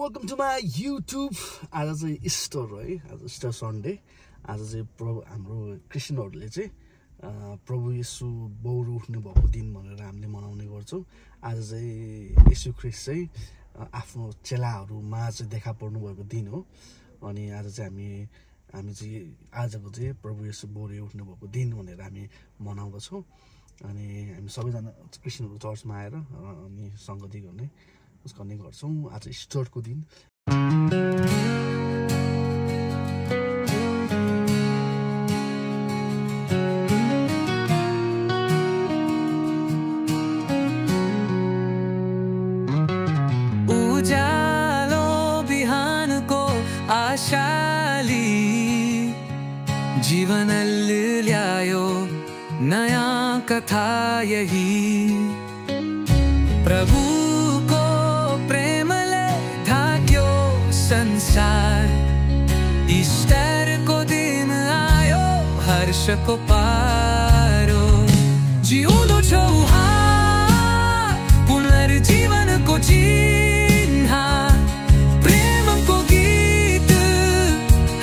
Welcome to my YouTube. आज चाहिँ Easter है, आज इस्टर सन्डे। आज चाहिँ हाम्रो क्रिस्चियनहरूले चाहिँ प्रभु येशू बौरो उठ्नु भएको दिन भनेर हामीले मनाउने गर्छौँ। आज चाहिँ येशू ख्रिस्ट चाहिँ आफ्नो चेलाहरूमा चाहिँ देखा पर्नु भएको दिन हो। अनि आज चाहिँ हामी चाहिँ आजको चाहिँ प्रभु येशू बौरो उठ्नु भएको दिन भनेर हामी मनाउँदछौँ। अनि हामी सबैजना क्रिस्चियनहरू चर्चमा आएर अनि सङ्गति गर्ने गर्छौँ। आज इस्टरको दिन उजालो बिहानको आशाली जीवन ल्यायो नयाँ कथा यही प्रभु संसार। ईस्टर को दिन आयो हर्ष को पारो जिउँदो छौ पुनर्जीवन को चिन्ह प्रेम को गीत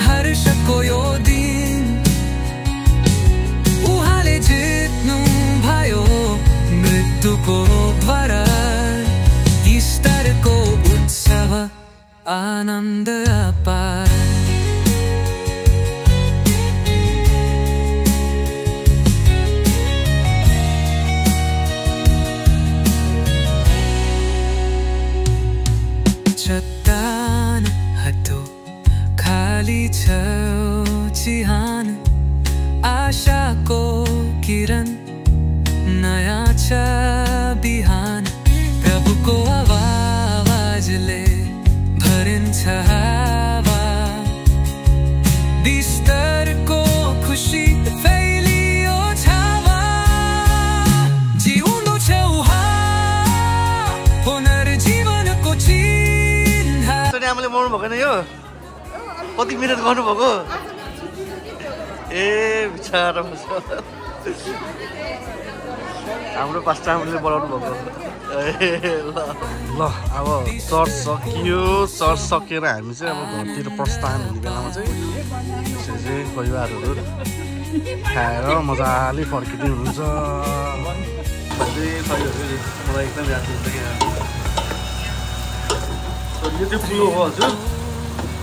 हर्ष को यो दिन उहाँले जित्नु भयो मृत्यु को भरत। ईस्टर को उत्सव आनंद अपार। चट्टान हटो खाली छ चिहान आशा को किरण नयाँ छ बिहान प्रभु को आवाजले ईस्टर को खुशी फैलियो छावा जिउँदो छौ पुनर्जीवन को चिन्ह। हामीले मर्नु भएन यो कति मिनट गर्नुभएको ए बिचारा हाम्रो पास्टर हामीले बोलाउनु भएको। ल अब चर्च सकियो। चर्च सकेर हामी चाहिँ अब घरतिर प्रस्थान हुने बेलामा चाहिँ त्यसरी चाहिँ परिवारहरू खाएर मजाले फर्किँदै हुनुहुन्छ। मलाई एकदम याद हुन्छ क्या। यो चाहिँ ठुलो हो हजुर।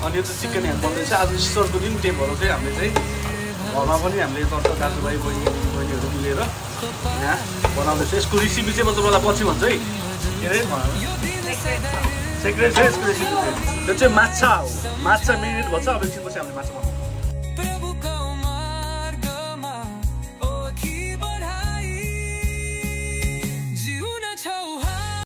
अनि यो चाहिँ चिकन ह्यान्ड बन्दैछ। आज इस्टरको दिन त्यही भएर चाहिँ हामीले चाहिँ घरमा पनि हामीले चर्च दाजुभाइ बहिनीहरू मिलेर यहाँ बनाउँदैछ। यसको रेसिपी चाहिँ म तपाईँलाई पछि भन्छु है। के अरे सेक्रेट छ यसको रेसिपी। यो चाहिँ माछा हो। माछा मेरिनेट भन्छ। अब एकछिनपछि हामीले माछा बनाउँछौँ।